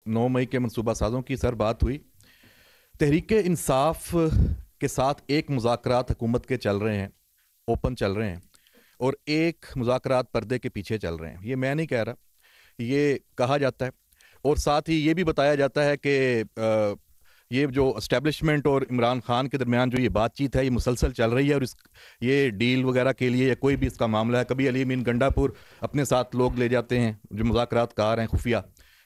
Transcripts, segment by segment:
9 मई के मनसूबा साज़ों की सर बात हुई। तहरीक इंसाफ के साथ एक मुज़ाकरात हुकूमत के चल रहे हैं, ओपन चल रहे हैं, और एक मुज़ाकरात पर्दे के पीछे चल रहे हैं। ये मैं नहीं कह रहा, ये कहा जाता है। और साथ ही ये भी बताया जाता है कि ये जो एस्टेब्लिशमेंट और इमरान खान के दरमियान जो ये बातचीत है, ये मुसलसल चल रही है, और ये डील वगैरह के लिए या कोई भी इसका मामला है, कभी अली अमीन गंडापुर अपने साथ लोग ले जाते हैं जो मुज़ाकरात कार हैं खुफिया,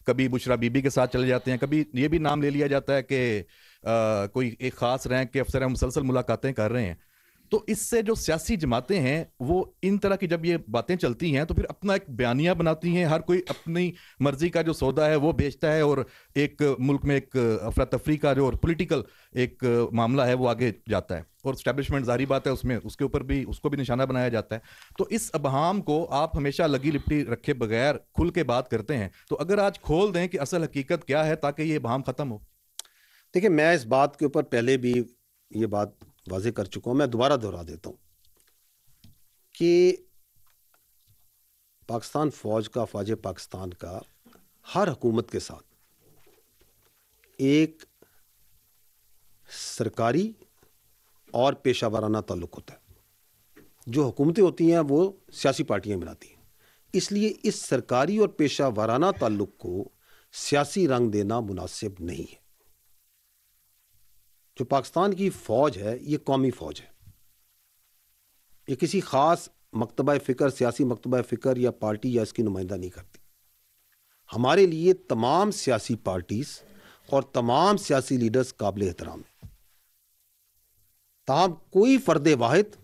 कभी बुशरा बीबी के साथ चले जाते हैं, कभी ये भी नाम ले लिया जाता है कि कोई एक ख़ास रैंक के अफसर हैं, मुसलसल मुलाकातें कर रहे हैं। तो इससे जो सियासी जमातें हैं वो इन तरह की जब ये बातें चलती हैं तो फिर अपना एक बयानिया बनाती हैं, हर कोई अपनी मर्जी का जो सौदा है वो बेचता है, और एक मुल्क में एक अफरा तफरी का जो पॉलिटिकल एक मामला है वो आगे जाता है, और स्टैब्लिशमेंट जारी बात है उसमें उसके ऊपर भी उसको भी निशाना बनाया जाता है। तो इस अबहाम को आप हमेशा लगी लिपटी रखे बगैर खुल के बात करते हैं, तो अगर आज खोल दें कि असल हकीकत क्या है ताकि ये अबहाम ख़त्म हो। देखिए, मैं इस बात के ऊपर पहले भी ये बात वाज़ेह कर चुका हूँ, मैं दोबारा दोहरा देता हूँ कि पाकिस्तान फ़ौज का, फ़ौज पाकिस्तान का हर हुकूमत के साथ एक सरकारी और पेशा वाराना ताल्लुक़ होता है। जो हुकूमतें होती हैं वो सियासी पार्टियाँ बनाती हैं, इसलिए इस सरकारी और पेशा वाराना ताल्लुक़ को सियासी रंग देना मुनासिब नहीं है। जो पाकिस्तान की फ़ौज है ये कौमी फ़ौज है, ये किसी ख़ास मकतबा फ़िक्र, सियासी मकतबा फ़िक्र या पार्टी या इसकी नुमाइंदा नहीं करती। हमारे लिए तमाम सियासी पार्टीज़ और तमाम सियासी लीडर्स काबिल एहतराम हैं, ताहम कोई फ़र्द वाहिद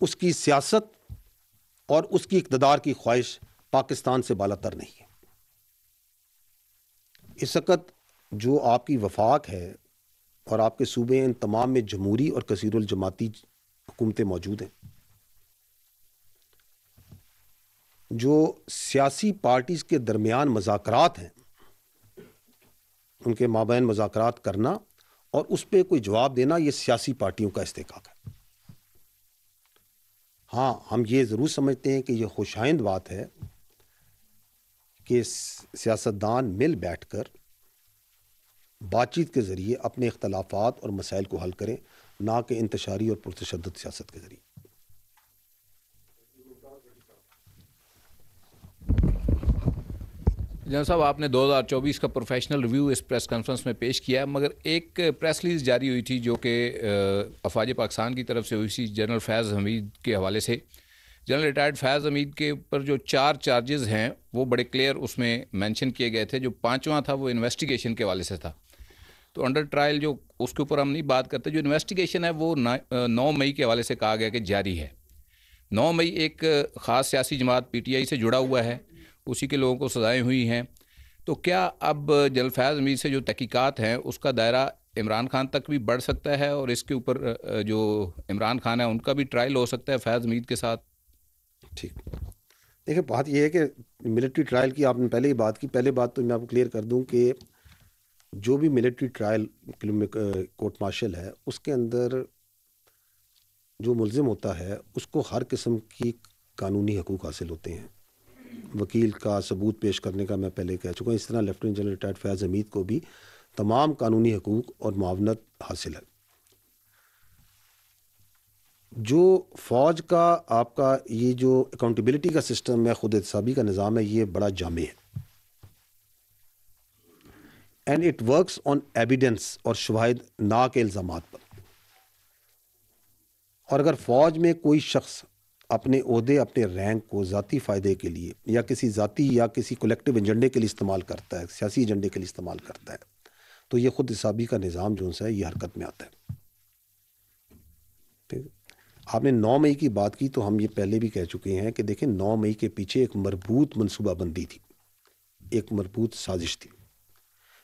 उसकी सियासत और उसकी इक़्तिदार की ख्वाहिश पाकिस्तान से बालातर नहीं है। इस वक़्त जो आपकी वफाक है और आपके सूबे, इन तमाम में जमहूरी और कसीरुल जमाती हुकूमतें मौजूद हैं। जो सियासी पार्टीज़ के दरमियान मज़ाकरात हैं, उनके माबैन मज़ाकरात करना और उस पर कोई जवाब देना, ये सियासी पार्टियों का इस्तेकाक है। हाँ, हम ये ज़रूर समझते हैं कि ये खुशाइंद बात है कि सियासतदान मिल बैठकर बातचीत के ज़रिए अपने इख्तलाफात और मसाइल को हल करें, ना कि इंतशारी और पुरतशद्दुद सियासत के ज़रिए। जनरल साहब, आपने 2024 का प्रोफेशनल रिव्यू इस प्रेस कॉन्फ्रेंस में पेश किया, मगर एक प्रेस रिलीज जारी हुई थी जो कि अफवाज पाकिस्तान की तरफ से हुई थी जनरल फैज़ हमीद के हवाले से। जनरल रिटायर्ड फैज़ हमीद के ऊपर जो 4 चार्जेस हैं वो बड़े क्लियर उसमें मेंशन किए गए थे। जो 5वां था वो इन्वेस्टिगेशन के हवाले से था। तो अंडर ट्रायल जो उसके ऊपर हम नहीं बात करते, जो इन्वेस्टिगेशन है वो 9 मई के हवाले से कहा गया कि जारी है। 9 मई एक ख़ास सियासी जमात PTI से जुड़ा हुआ है, उसी के लोगों को सज़ाएँ हुई हैं। तो क्या अब जनरल फैज़ हमीद से जो तहकीकात हैं उसका दायरा इमरान खान तक भी बढ़ सकता है, और इसके ऊपर जो इमरान खान है उनका भी ट्रायल हो सकता है फैज़ हमीद के साथ? ठीक, देखिए, बात यह है कि मिलिट्री ट्रायल की आपने पहले ही बात की। पहले बात तो मैं आपको क्लियर कर दूं कि जो भी मिलिट्री ट्रायल कोर्ट मार्शल है, उसके अंदर जो मुल्ज़िम होता है उसको हर किस्म की कानूनी हकूक़ हासिल होते हैं। वकील का सबूत पेश करने का मैं पहले कह चुका हूँ। इस तरह लेफ्टिनेंट जनरल रिटायर्ड फैज़ हमीद को भी तमाम कानूनी हकूक़ और मुआवनत हासिल है। जो फ़ौज का आपका ये जो अकाउंटेबिलिटी का सिस्टम है, खुद एहतसाबी का निज़ाम है, ये बड़ा जामे है, and it works on evidence और शवाहिद, ना के इल्ज़ामात पर। और अगर फ़ौज में कोई शख्स अपने ओहदे, अपने रैंक को ज़ाती फ़ायदे के लिए या किसी ज़ाती या किसी कलेक्टिव एजेंडे के लिए इस्तेमाल करता है, सियासी एजेंडे के लिए इस्तेमाल करता है, तो ये खुद एहतसाबी का निज़ाम जो है ये हरकत में आता है। ठीक, आपने 9 मई की बात की, तो हम ये पहले भी कह चुके हैं कि देखें, 9 मई के पीछे एक मरबूत मनसूबाबंदी थी, एक मरबूत साजिश थी।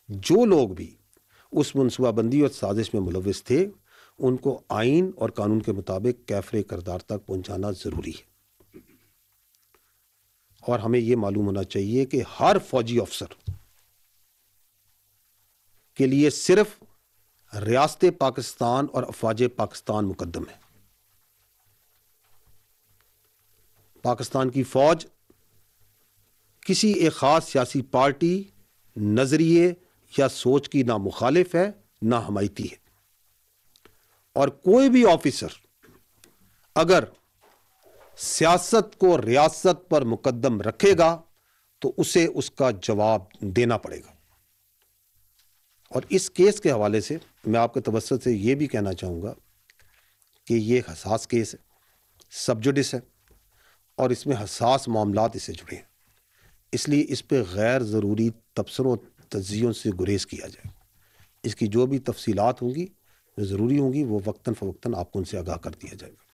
जो लोग भी उस मनसूबाबंदी और साजिश में मुलव्विस थे, उनको आइन और कानून के मुताबिक कैफरे किरदार तक पहुंचाना ज़रूरी है। और हमें यह मालूम होना चाहिए कि हर फौजी अफसर के लिए सिर्फ रियासत पाकिस्तान और अफवाज पाकिस्तान मुकद्दम है। पाकिस्तान की फ़ौज किसी एक ख़ास सियासी पार्टी نظریے یا سوچ کی نہ مخالف ہے نہ حمایتی ہے، اور کوئی بھی آفیسر اگر سیاست کو ریاست پر مقدم رکھے گا تو اسے اس کا جواب دینا پڑے گا۔ اور اس کیس کے حوالے سے میں آپ کے توسط سے یہ بھی کہنا چاہوں گا کہ یہ حساس کیس ہے، سب جوڈس ہے، اور اس میں حساس معاملات اس سے جڑے ہیں، اس لیے اس پہ غیر ضروری تبصروں تجزیوں سے گریز کیا جائے۔ اس کی جو بھی تفصیلات ہوں گی جو ضروری ہوں گی وہ وقتاً فوقتاً آپ کو ان سے آگاہ کر دیا جائے گا۔